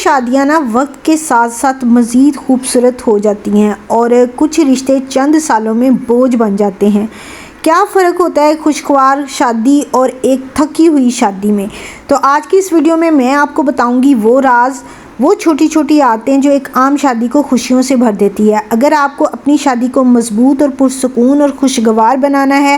شادیاں نا وقت کے ساتھ ساتھ مزید خوبصورت ہو جاتی ہیں اور کچھ رشتے چند سالوں میں بوجھ بن جاتے ہیں۔ کیا فرق ہوتا ہے خوشگوار شادی اور ایک تھکی ہوئی شادی میں؟ تو آج کی اس ویڈیو میں آپ کو بتاؤں گی وہ راز، وہ چھوٹی چھوٹی عادتیں جو ایک عام شادی کو خوشیوں سے بھر دیتی ہے۔ اگر آپ کو اپنی شادی کو مضبوط اور پرسکون اور خوشگوار بنانا ہے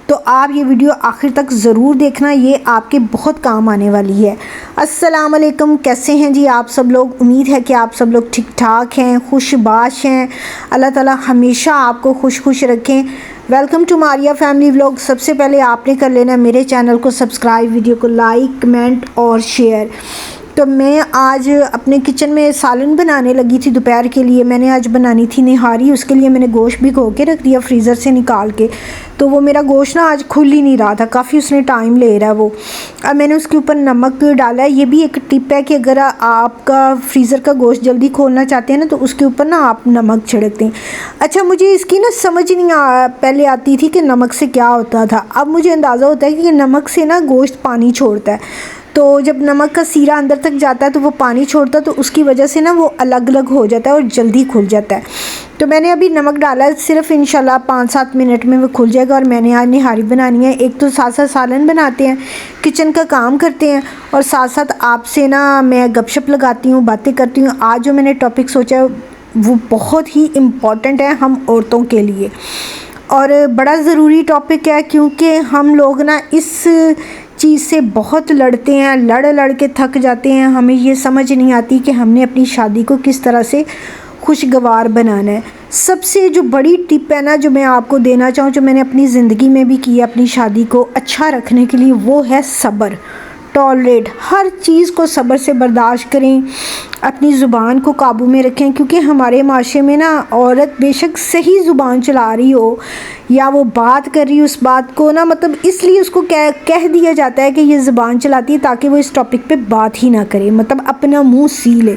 تو آپ یہ ویڈیو آخر تک ضرور دیکھنا، یہ آپ کے بہت کام آنے والی ہے۔ السلام علیکم، کیسے ہیں جی آپ سب لوگ؟ امید ہے کہ آپ سب لوگ ٹھیک ٹھاک ہیں، خوش باش ہیں۔ اللہ تعالیٰ ہمیشہ آپ کو خوش رکھیں۔ Welcome to Maria family vlog. سب سے پہلے آپ نے کر لینا میرے چینل کو سبسکرائب، ویڈیو کو لائک، کمنٹ اور شیئر۔ تو میں آج اپنے کچن میں سالن بنانے لگی تھی دوپہر کے لیے۔ میں نے آج بنانی تھی نہاری، اس کے لیے میں نے گوشت بھگو کے رکھ دیا فریزر سے نکال کے۔ تو وہ میرا گوشت نا آج کھل ہی نہیں رہا تھا، کافی اس نے ٹائم لے رہا ہے وہ۔ اب میں نے اس کے اوپر نمک ڈالا ہے۔ یہ بھی ایک ٹپ ہے کہ اگر آپ کا فریزر کا گوشت جلدی کھولنا چاہتے ہیں نا تو اس کے اوپر نا آپ نمک چھڑک دیں۔ اچھا، مجھے اس کی نا سمجھ نہیں پہلے آتی تھی کہ نمک سے کیا ہوتا تھا۔ اب مجھے اندازہ ہوتا ہے کہ نمک سے نا گوشت پانی چھوڑتا ہے، تو جب نمک کا سیرا اندر تک جاتا ہے تو وہ پانی چھوڑتا ہے، تو اس کی وجہ سے نا وہ الگ الگ ہو جاتا ہے اور جلدی کھل جاتا ہے۔ تو میں نے ابھی نمک ڈالا ہے، صرف انشاءاللہ 5-7 منٹ میں وہ کھل جائے گا۔ اور میں نے آج نہاری بنانی ہے۔ ایک تو ساتھ ساتھ سالن بناتے ہیں، کچن کا کام کرتے ہیں، اور ساتھ ساتھ آپ سے نا میں گپ شپ لگاتی ہوں، باتیں کرتی ہوں۔ آج جو میں نے ٹاپک سوچا ہے وہ بہت ہی امپورٹنٹ ہے ہم عورتوں کے لیے، اور بڑا ضروری ٹاپک ہے، کیونکہ ہم لوگ نا اس چیز سے بہت لڑتے ہیں، لڑ کے تھک جاتے ہیں۔ ہمیں یہ سمجھ نہیں آتی کہ ہم نے اپنی شادی کو کس طرح سے خوشگوار بنانا ہے۔ سب سے جو بڑی ٹپ ہے نا جو میں آپ کو دینا چاہوں، جو میں نے اپنی زندگی میں بھی کی ہے اپنی شادی کو اچھا رکھنے کے لیے، وہ ہے صبر، ٹالریٹ۔ ہر چیز کو صبر سے برداشت کریں، اپنی زبان کو قابو میں رکھیں، کیونکہ ہمارے معاشرے میں نا عورت بے شک صحیح زبان چلا رہی ہو یا وہ بات کر رہی ہو، اس بات کو نا مطلب اس لیے اس کو کہہ دیا جاتا ہے کہ یہ زبان چلاتی ہے تاکہ وہ اس ٹاپک پہ بات ہی نہ کرے، مطلب اپنا منہ سی لے۔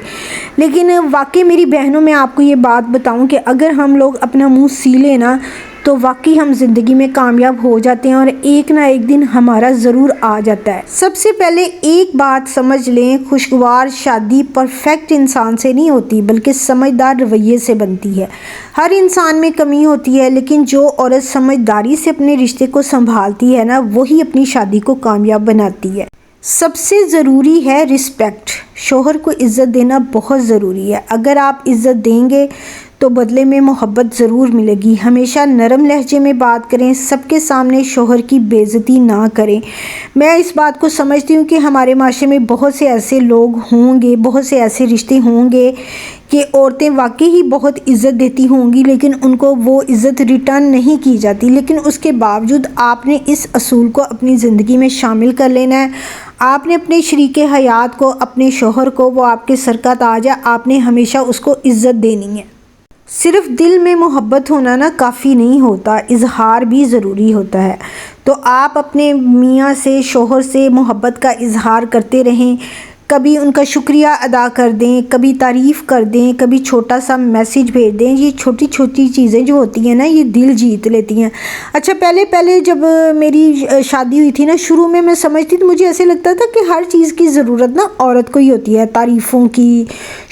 لیکن واقعی میری بہنوں، میں آپ کو یہ بات بتاؤں کہ اگر ہم لوگ اپنا منہ سی لیں نا تو واقعی ہم زندگی میں کامیاب ہو جاتے ہیں، اور ایک نہ ایک دن ہمارا ضرور آ جاتا ہے۔ سب سے پہلے ایک بات سمجھ لیں، خوشگوار شادی پرفیکٹ انسان سے نہیں ہوتی بلکہ سمجھدار رویے سے بنتی ہے۔ ہر انسان میں کمی ہوتی ہے، لیکن جو عورت سمجھداری سے اپنے رشتے کو سنبھالتی ہے نا وہی اپنی شادی کو کامیاب بناتی ہے۔ سب سے ضروری ہے رسپیکٹ۔ شوہر کو عزت دینا بہت ضروری ہے۔ اگر آپ عزت دیں گے تو بدلے میں محبت ضرور ملے گی۔ ہمیشہ نرم لہجے میں بات کریں، سب کے سامنے شوہر کی بے عزتی نہ کریں۔ میں اس بات کو سمجھتی ہوں کہ ہمارے معاشرے میں بہت سے ایسے لوگ ہوں گے، بہت سے ایسے رشتے ہوں گے کہ عورتیں واقعی ہی بہت عزت دیتی ہوں گی، لیکن ان کو وہ عزت ریٹرن نہیں کی جاتی۔ لیکن اس کے باوجود آپ نے اس اصول کو اپنی زندگی میں شامل کر لینا ہے۔ آپ نے اپنے شریک حیات کو، اپنے شوہر کو، وہ آپ کے سر کا تاج ہے، آپ نے ہمیشہ اس کو عزت دینی ہے۔ صرف دل میں محبت ہونا نا کافی نہیں ہوتا، اظہار بھی ضروری ہوتا ہے۔ تو آپ اپنے میاں سے، شوہر سے محبت کا اظہار کرتے رہیں، کبھی ان کا شکریہ ادا کر دیں، کبھی تعریف کر دیں، کبھی چھوٹا سا میسیج بھیج دیں۔ یہ چھوٹی چھوٹی چیزیں جو ہوتی ہیں نا یہ دل جیت لیتی ہیں۔ اچھا، پہلے جب میری شادی ہوئی تھی نا، شروع میں سمجھتی تو مجھے ایسے لگتا تھا کہ ہر چیز کی ضرورت نا عورت کو ہی ہوتی ہے، تعریفوں کی،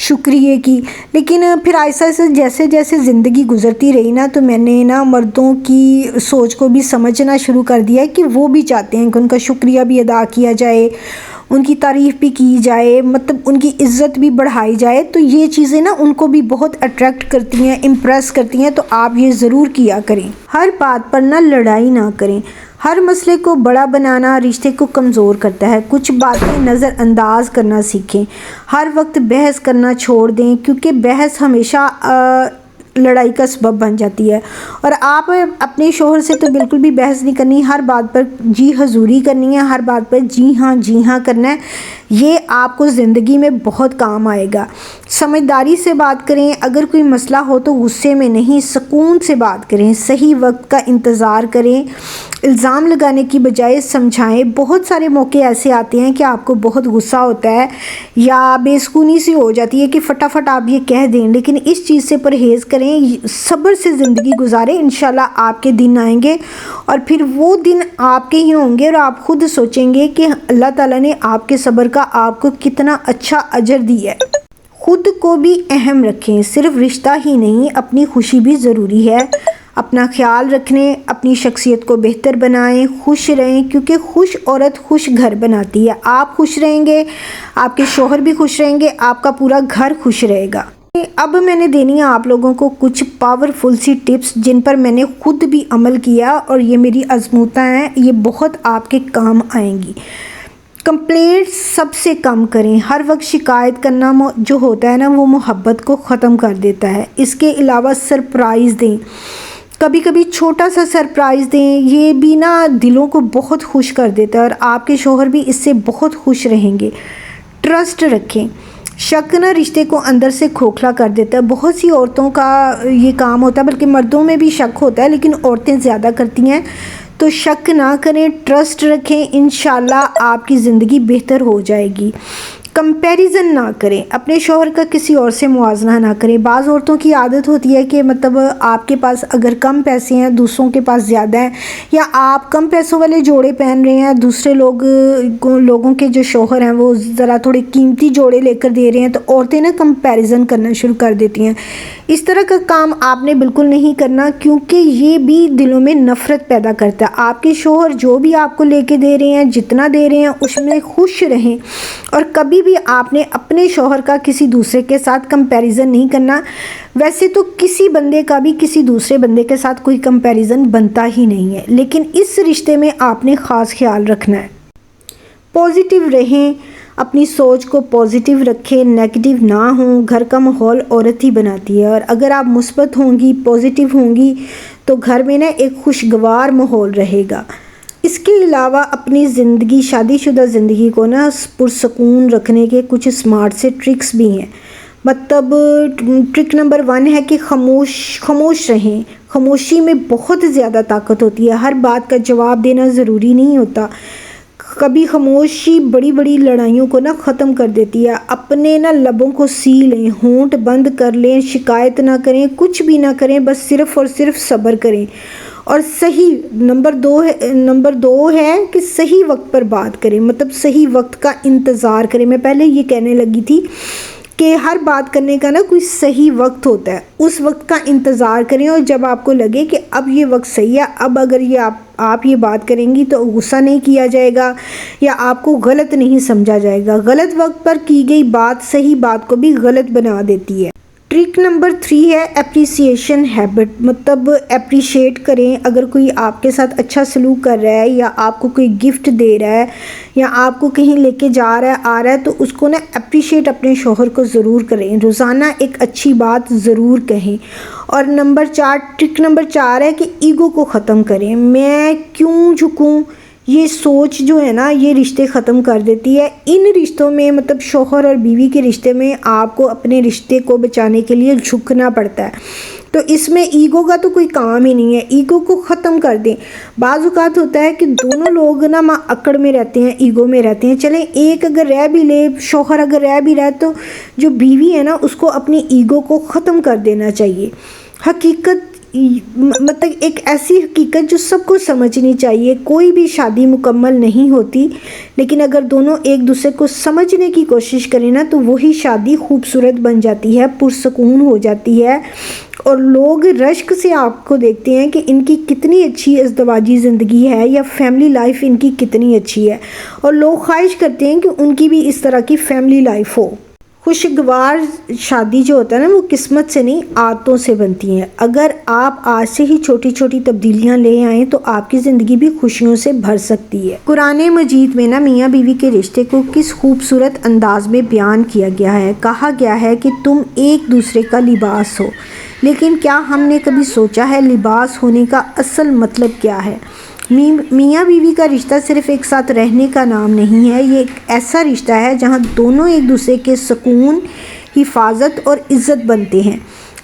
شکریہ کی۔ لیکن پھر آہستہ آہستہ جیسے زندگی گزرتی رہی نا تو میں نے نا مردوں کی سوچ کو بھی سمجھنا شروع کر دیا کہ وہ بھی چاہتے ہیں کہ ان کا شکریہ بھی ادا کیا جائے، ان کی تعریف بھی کی جائے، مطلب ان کی عزت بھی بڑھائی جائے۔ تو یہ چیزیں نا ان کو بھی بہت اٹریکٹ کرتی ہیں، امپریس کرتی ہیں۔ تو آپ یہ ضرور کیا کریں، ہر بات پر نہ لڑائی نہ کریں۔ ہر مسئلے کو بڑا بنانا رشتے کو کمزور کرتا ہے۔ کچھ باتیں نظر انداز کرنا سیکھیں۔ ہر وقت بحث کرنا چھوڑ دیں، کیونکہ بحث ہمیشہ لڑائی کا سبب بن جاتی ہے۔ اور آپ اپنے شوہر سے تو بالکل بھی بحث نہیں کرنی، ہر بات پر جی حضوری کرنی ہے، ہر بات پر جی ہاں کرنا ہے۔ یہ آپ کو زندگی میں بہت کام آئے گا۔ سمجھداری سے بات کریں، اگر کوئی مسئلہ ہو تو غصے میں نہیں، سکون سے بات کریں، صحیح وقت کا انتظار کریں، الزام لگانے کی بجائے سمجھائیں۔ بہت سارے موقع ایسے آتے ہیں کہ آپ کو بہت غصہ ہوتا ہے یا بے سکونی سی ہو جاتی ہے کہ فٹافٹ آپ یہ کہہ دیں، لیکن اس چیز سے پرہیز کریں، صبر سے زندگی گزاریں۔ انشاءاللہ آپ کے دن آئیں گے اور پھر وہ دن آپ کے ہی ہوں گے اور آپ خود سوچیں گے کہ اللہ تعالیٰ نے آپ کے صبر کا آپ کو کتنا اچھا اجر دی ہے۔ خود کو بھی اہم رکھیں، صرف رشتہ ہی نہیں اپنی خوشی بھی ضروری ہے۔ اپنا خیال رکھیں، اپنی شخصیت کو بہتر بنائیں، خوش رہیں، کیونکہ خوش عورت خوش گھر بناتی ہے۔ آپ خوش رہیں گے، آپ کے شوہر بھی خوش رہیں گے، آپ کا پورا گھر خوش رہے گا۔ اب میں نے دینی ہے آپ لوگوں کو کچھ پاورفل سی ٹپس جن پر میں نے خود بھی عمل کیا اور یہ میری آزمودہ ہیں، یہ بہت آپ کے کام آئیں گی۔ کمپلینٹ سب سے کم کریں۔ ہر وقت شکایت کرنا جو ہوتا ہے نا وہ محبت کو ختم کر دیتا ہے۔ اس کے علاوہ سرپرائز دیں، کبھی کبھی چھوٹا سا سرپرائز دیں، یہ بھی نا دلوں کو بہت خوش کر دیتا ہے اور آپ کے شوہر بھی اس سے بہت خوش رہیں گے۔ ٹرسٹ رکھیں، شک نہ رشتے کو اندر سے کھوکھلا کر دیتا ہے۔ بہت سی عورتوں کا یہ کام ہوتا ہے، بلکہ مردوں میں بھی شک ہوتا ہے لیکن عورتیں زیادہ کرتی ہیں۔ تو شک نہ کریں، ٹرسٹ رکھیں، انشاءاللہ آپ کی زندگی بہتر ہو جائے گی۔ کمپیریزن نہ کریں، اپنے شوہر کا کسی اور سے موازنہ نہ کریں۔ بعض عورتوں کی عادت ہوتی ہے کہ مطلب آپ کے پاس اگر کم پیسے ہیں دوسروں کے پاس زیادہ ہیں، یا آپ کم پیسوں والے جوڑے پہن رہے ہیں، دوسرے لوگوں کے جو شوہر ہیں وہ ذرا تھوڑے قیمتی جوڑے لے کر دے رہے ہیں، تو عورتیں نا کمپیریزن کرنا شروع کر دیتی ہیں۔ اس طرح کا کام آپ نے بالکل نہیں کرنا، کیونکہ یہ بھی دلوں میں نفرت پیدا کرتا ہے۔ آپ کے شوہر جو بھی آپ کو لے کے دے رہے ہیں، جتنا دے رہے ہیں اس میں خوش رہیں، اور کبھی بھی آپ نے اپنے شوہر کا کسی دوسرے کے ساتھ کمپیریزن نہیں کرنا۔ ویسے تو کسی بندے کا بھی کسی دوسرے بندے کے ساتھ کوئی کمپیریزن بنتا ہی نہیں ہے، لیکن اس رشتے میں آپ نے خاص خیال رکھنا ہے۔ پازیٹیو رہیں، اپنی سوچ کو پازیٹیو رکھیں، نیگیٹو نہ ہوں۔ گھر کا ماحول عورت ہی بناتی ہے، اور اگر آپ مثبت ہوں گی، پازیٹیو ہوں گی، تو گھر میں نا ایک خوشگوار ماحول رہے گا۔ اس کے علاوہ اپنی زندگی، شادی شدہ زندگی کو نا پرسکون رکھنے کے کچھ سمارٹ سے ٹرکس بھی ہیں۔ مطلب ٹرک نمبر 1 ہے کہ خاموش رہیں۔ خاموشی میں بہت زیادہ طاقت ہوتی ہے، ہر بات کا جواب دینا ضروری نہیں ہوتا۔ کبھی خاموشی بڑی بڑی لڑائیوں کو نا ختم کر دیتی ہے۔ اپنے نا لبوں کو سی لیں، ہونٹ بند کر لیں، شکایت نہ کریں، کچھ بھی نہ کریں، بس صرف اور صرف صبر کریں۔ اور نمبر 2 ہے کہ صحیح وقت پر بات کریں، مطلب صحیح وقت کا انتظار کریں۔ میں پہلے یہ کہنے لگی تھی کہ ہر بات کرنے کا نا کوئی صحیح وقت ہوتا ہے، اس وقت کا انتظار کریں، اور جب آپ کو لگے کہ اب یہ وقت صحیح ہے، اب اگر آپ یہ بات کریں گی تو غصہ نہیں کیا جائے گا یا آپ کو غلط نہیں سمجھا جائے گا۔ غلط وقت پر کی گئی بات صحیح بات کو بھی غلط بنا دیتی ہے۔ ٹرک نمبر 3 ہے اپریسیشن ہیبٹ، مطلب اپریشیٹ کریں۔ اگر کوئی آپ کے ساتھ اچھا سلوک کر رہا ہے، یا آپ کو کوئی گفٹ دے رہا ہے، یا آپ کو کہیں لے کے جا رہا ہے، آ رہا ہے، تو اس کو نا اپریشیٹ اپنے شوہر کو ضرور کریں، روزانہ ایک اچھی بات ضرور کہیں۔ اور ٹرک نمبر 4 ہے کہ ایگو کو ختم کریں۔ میں کیوں جھکوں، یہ سوچ جو ہے نا یہ رشتے ختم کر دیتی ہے۔ ان رشتوں میں مطلب شوہر اور بیوی کے رشتے میں آپ کو اپنے رشتے کو بچانے کے لیے جھکنا پڑتا ہے، تو اس میں ایگو کا تو کوئی کام ہی نہیں ہے۔ ایگو کو ختم کر دیں۔ بعض اوقات ہوتا ہے کہ دونوں لوگ نا اکڑ میں رہتے ہیں، ایگو میں رہتے ہیں۔ چلیں ایک اگر رہ بھی لے، شوہر اگر رہ بھی رہے، تو جو بیوی ہے نا اس کو اپنی ایگو کو ختم کر دینا چاہیے۔ حقیقت مطلب ایک ایسی حقیقت جو سب کو سمجھنی چاہیے، کوئی بھی شادی مکمل نہیں ہوتی، لیکن اگر دونوں ایک دوسرے کو سمجھنے کی کوشش کریں نا تو وہی شادی خوبصورت بن جاتی ہے، پرسکون ہو جاتی ہے، اور لوگ رشک سے آپ کو دیکھتے ہیں کہ ان کی کتنی اچھی ازدواجی زندگی ہے، یا فیملی لائف ان کی کتنی اچھی ہے، اور لوگ خواہش کرتے ہیں کہ ان کی بھی اس طرح کی فیملی لائف ہو۔ خوشگوار شادی جو ہوتا ہے نا وہ قسمت سے نہیں عادتوں سے بنتی ہیں۔ اگر آپ آج سے ہی چھوٹی چھوٹی تبدیلیاں لے آئیں تو آپ کی زندگی بھی خوشیوں سے بھر سکتی ہے۔ قرآن مجید میں نا میاں بیوی کے رشتے کو کس خوبصورت انداز میں بیان کیا گیا ہے۔ کہا گیا ہے کہ تم ایک دوسرے کا لباس ہو، لیکن کیا ہم نے کبھی سوچا ہے لباس ہونے کا اصل مطلب کیا ہے؟ میاں بیوی کا رشتہ صرف ایک ساتھ رہنے کا نام نہیں ہے، یہ ایک ایسا رشتہ ہے جہاں دونوں ایک دوسرے کے سکون، حفاظت اور عزت بنتے ہیں۔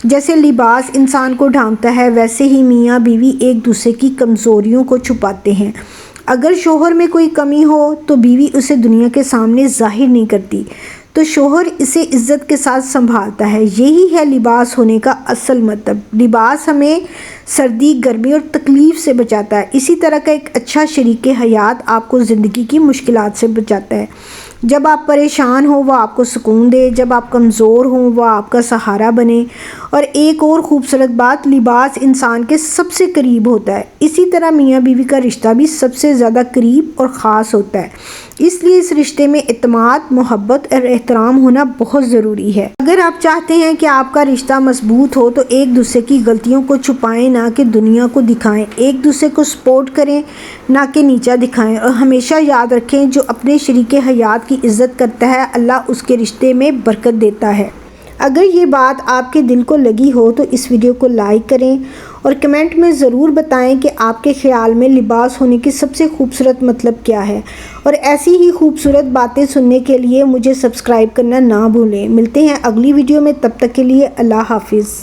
جیسے لباس انسان کو ڈھانپتا ہے، ویسے ہی میاں بیوی ایک دوسرے کی کمزوریوں کو چھپاتے ہیں۔ اگر شوہر میں کوئی کمی ہو تو بیوی اسے دنیا کے سامنے ظاہر نہیں کرتی، تو شوہر اسے عزت کے ساتھ سنبھالتا ہے۔ یہی ہے لباس ہونے کا اصل مطلب۔ لباس ہمیں سردی، گرمی اور تکلیف سے بچاتا ہے۔ اسی طرح کا ایک اچھا شریک حیات آپ کو زندگی کی مشکلات سے بچاتا ہے۔ جب آپ پریشان ہو وہ آپ کو سکون دے، جب آپ کمزور ہوں وہ آپ کا سہارا بنے۔ اور ایک اور خوبصورت بات، لباس انسان کے سب سے قریب ہوتا ہے، اسی طرح میاں بیوی کا رشتہ بھی سب سے زیادہ قریب اور خاص ہوتا ہے۔ اس لیے اس رشتے میں اعتماد، محبت اور احترام ہونا بہت ضروری ہے۔ اگر آپ چاہتے ہیں کہ آپ کا رشتہ مضبوط ہو تو ایک دوسرے کی غلطیوں کو چھپائیں نہ کہ دنیا کو دکھائیں، ایک دوسرے کو سپورٹ کریں نہ کہ نیچا دکھائیں، اور ہمیشہ یاد رکھیں جو اپنے شریک حیات کی عزت کرتا ہے اللہ اس کے رشتے میں برکت دیتا ہے۔ اگر یہ بات آپ کے دل کو لگی ہو تو اس ویڈیو کو لائک کریں اور کمنٹ میں ضرور بتائیں کہ آپ کے خیال میں لباس ہونے کی سب سے خوبصورت مطلب کیا ہے، اور ایسی ہی خوبصورت باتیں سننے کے لیے مجھے سبسکرائب کرنا نہ بھولیں۔ ملتے ہیں اگلی ویڈیو میں، تب تک کے لیے اللہ حافظ۔